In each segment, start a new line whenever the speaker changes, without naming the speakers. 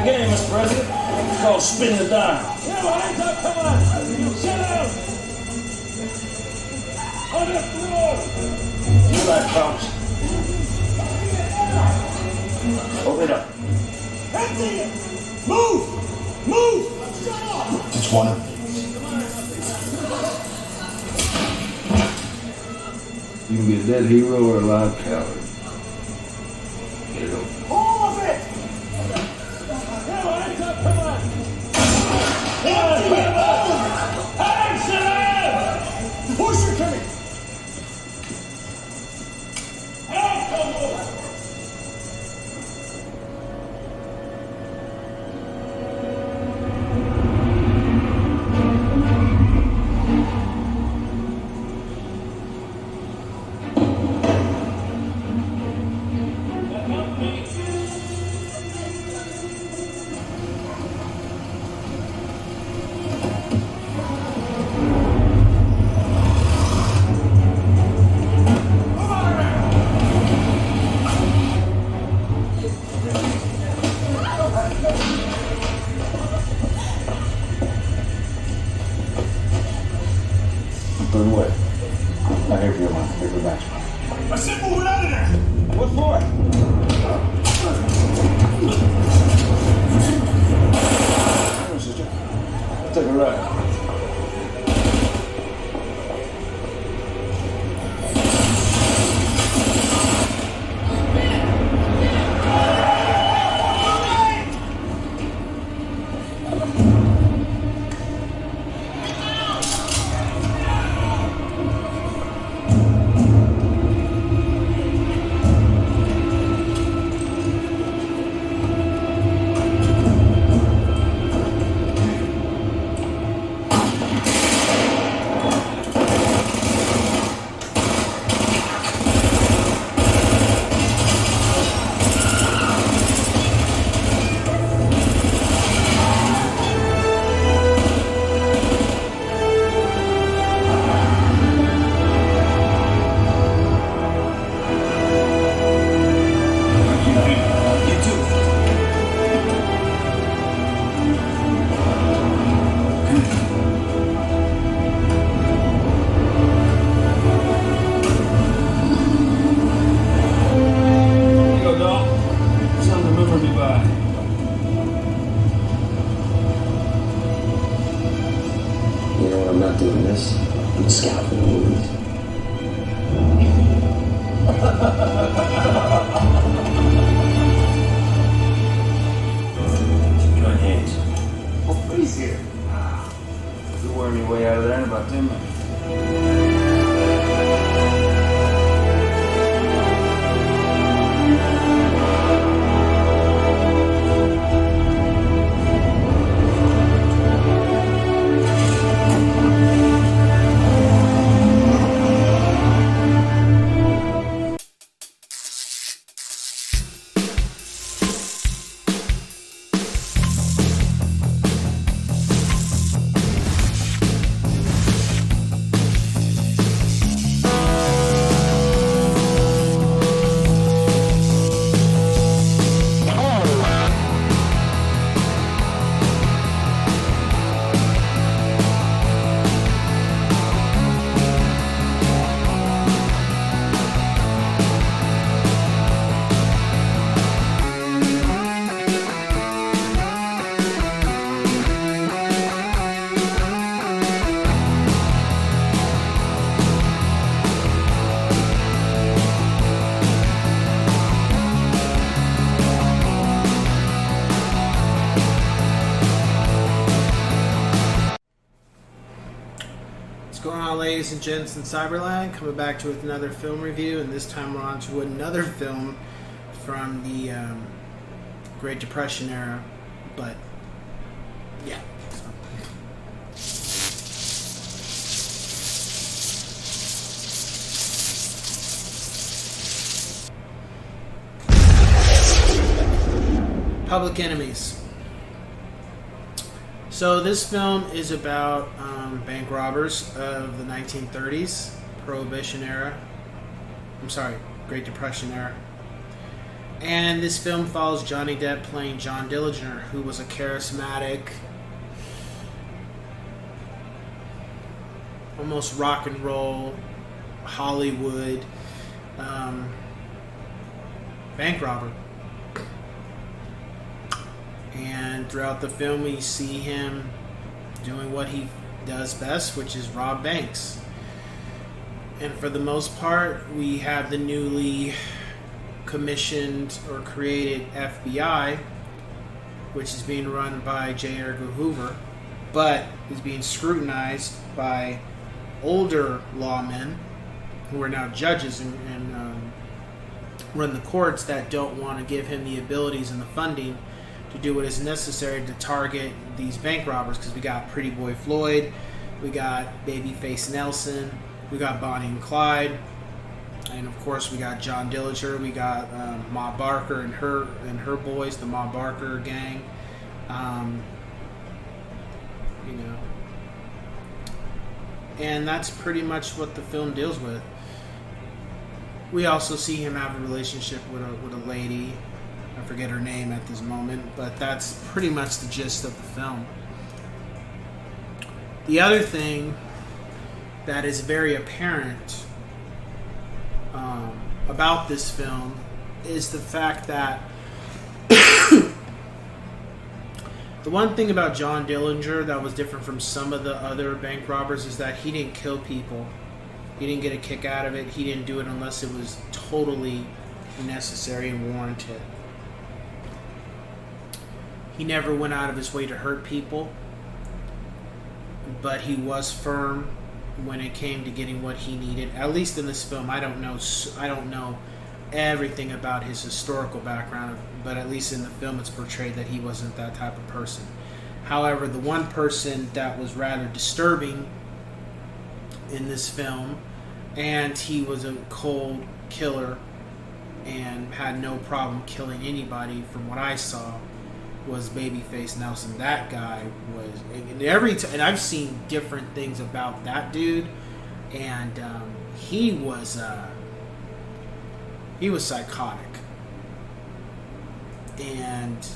my game, Mr. President. It's called spin the dime.
Yeah, well, hands up, come on. Sit down. On the floor.
You like props? Hold it up.
Empty it. Move. Move. Shut up.
It's one of these.
You can be a dead hero or a live coward. Get it over.
All of it. Yeah, well, hands up, come on. Empty it. Hey, sit down. Push your coming. Hey, come on.
Put it away. Not here for your money. Here for the match.
I said move it out of there.
What for? Come on, sister. I'll take a ride.
I'm not doing this. I'm scalping movies.
Join hands.
Oh, freeze here.
You'll wear me way out of there in about 10 minutes.
What's going on, ladies and gents in Cyberland? Coming back to with another film review, and this time we're on to another film from the Great Depression era. But yeah, Public Enemies. So this film is about bank robbers of the 1930s, Prohibition era. I'm sorry, Great Depression era. And this film follows Johnny Depp playing John Dillinger, who was a charismatic, almost rock and roll, Hollywood bank robber. And throughout the film, we see him doing what he does best, which is rob banks. And for the most part, we have the newly commissioned or created FBI, which is being run by J. Edgar Hoover, but is being scrutinized by older lawmen who are now judges and run the courts that don't want to give him the abilities and the funding to do what is necessary to target these bank robbers. Because we got Pretty Boy Floyd, we got Babyface Nelson, we got Bonnie and Clyde, and of course we got John Dillinger. We got Ma Barker and her boys, the Ma Barker gang. And that's pretty much what the film deals with. We also see him have a relationship with a lady. I forget her name at this moment, but that's pretty much the gist of the film. The other thing that is very apparent about this film is the fact that the one thing about John Dillinger that was different from some of the other bank robbers is that he didn't kill people. He didn't get a kick out of it. He didn't do it unless it was totally necessary and warranted. He never went out of his way to hurt people, but he was firm when it came to getting what he needed. At least in this film, I don't know everything about his historical background, but at least in the film it's portrayed that he wasn't that type of person. However, the one person that was rather disturbing in this film, and he was a cold killer and had no problem killing anybody from what I saw, was Babyface Nelson. That guy was, and I've seen different things about that dude, and he was psychotic, and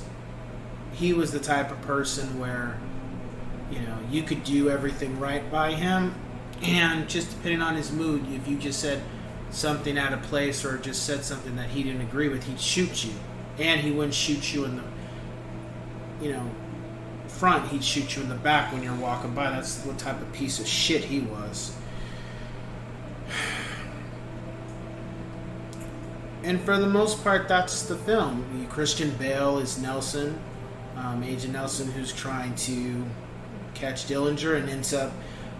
he was the type of person where, you could do everything right by him, and just depending on his mood, if you just said something out of place or just said something that he didn't agree with, he'd shoot you. And he wouldn't shoot you in the front, he'd shoot you in the back when you're walking by. That's what type of piece of shit he was. And for the most part, that's the film. Christian Bale is Nelson, Agent Nelson, who's trying to catch Dillinger and ends up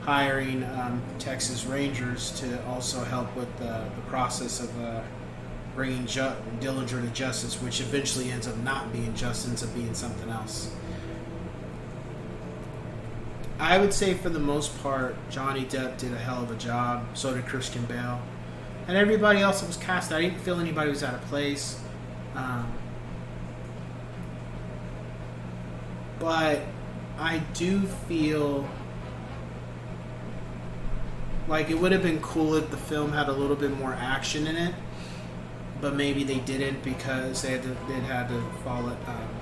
hiring Texas Rangers to also help with the process of bringing Dillinger to justice, which eventually ends up not being justice, ends up being something else. I would say for the most part, Johnny Depp did a hell of a job. So did Christian Bale. And everybody else that was cast, I didn't feel anybody was out of place. But I do feel like it would have been cool if the film had a little bit more action in it. But maybe they didn't because they had to follow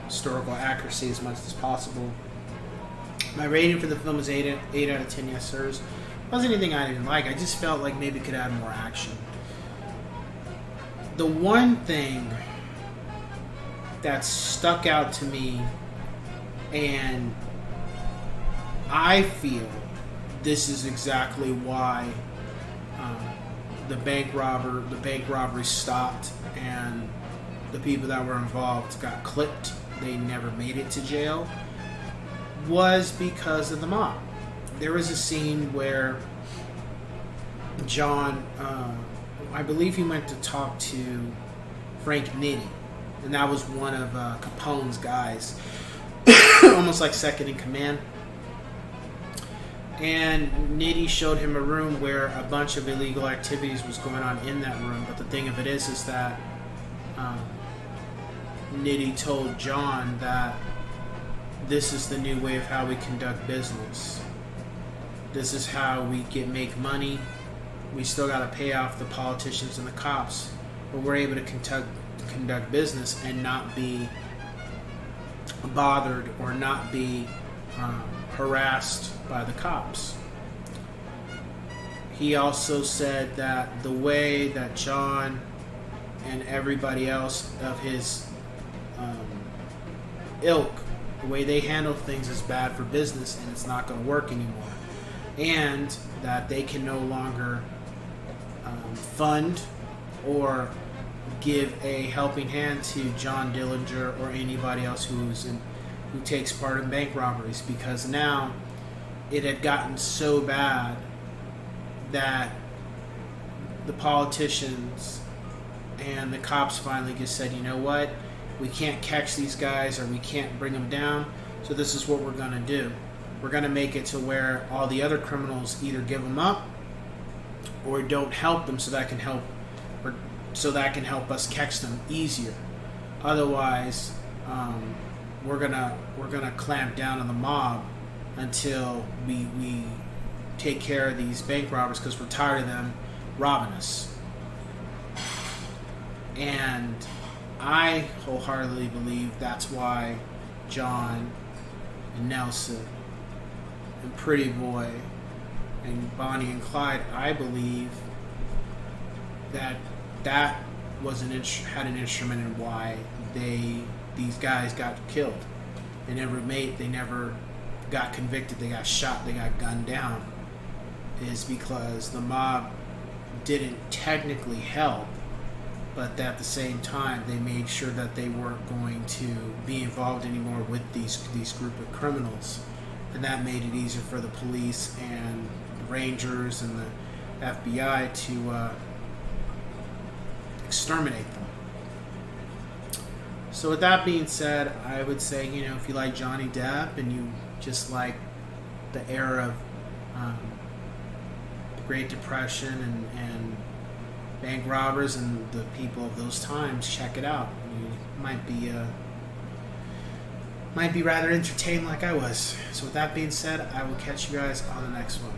historical accuracy as much as possible. My rating for the film is 8 out of 10 yes sirs. It wasn't anything I didn't like. I just felt like maybe it could add more action. The one thing that stuck out to me, and I feel this is exactly why the bank robbery stopped and the people that were involved got clipped. They never made it to jail. Was because of the mob. There was a scene where John, I believe he went to talk to Frank Nitti, and that was one of Capone's guys, almost like second in command. And Nitti showed him a room where a bunch of illegal activities was going on in that room. But the thing of it is that Nitti told John that this is the new way of how we conduct business. This is how we make money. We still got to pay off the politicians and the cops, but we're able to conduct business and not be bothered or not be harassed by the cops. He also said that the way that John and everybody else of his ilk, the way they handle things is bad for business and it's not going to work anymore. And that they can no longer fund or give a helping hand to John Dillinger or anybody else who takes part in bank robberies, because now it had gotten so bad that the politicians and the cops finally just said, you know what, we can't catch these guys or we can't bring them down, so this is what we're going to do. We're going to make it to where all the other criminals either give them up or don't help them, so that can help us catch them easier. Otherwise, we're gonna clamp down on the mob until we take care of these bank robbers, because we're tired of them robbing us. And I wholeheartedly believe that's why John and Nelson and Pretty Boy and Bonnie and Clyde, I believe that was had an instrument in why these guys got killed. They never got convicted. They got shot. They got gunned down. Is because the mob didn't technically help, but at the same time they made sure that they weren't going to be involved anymore with these group of criminals, and that made it easier for the police and the Rangers and the FBI to exterminate them. So with that being said, I would say, if you like Johnny Depp and you just like the era of the Great Depression and bank robbers and the people of those times, check it out. You might be rather entertained like I was. So with that being said, I will catch you guys on the next one.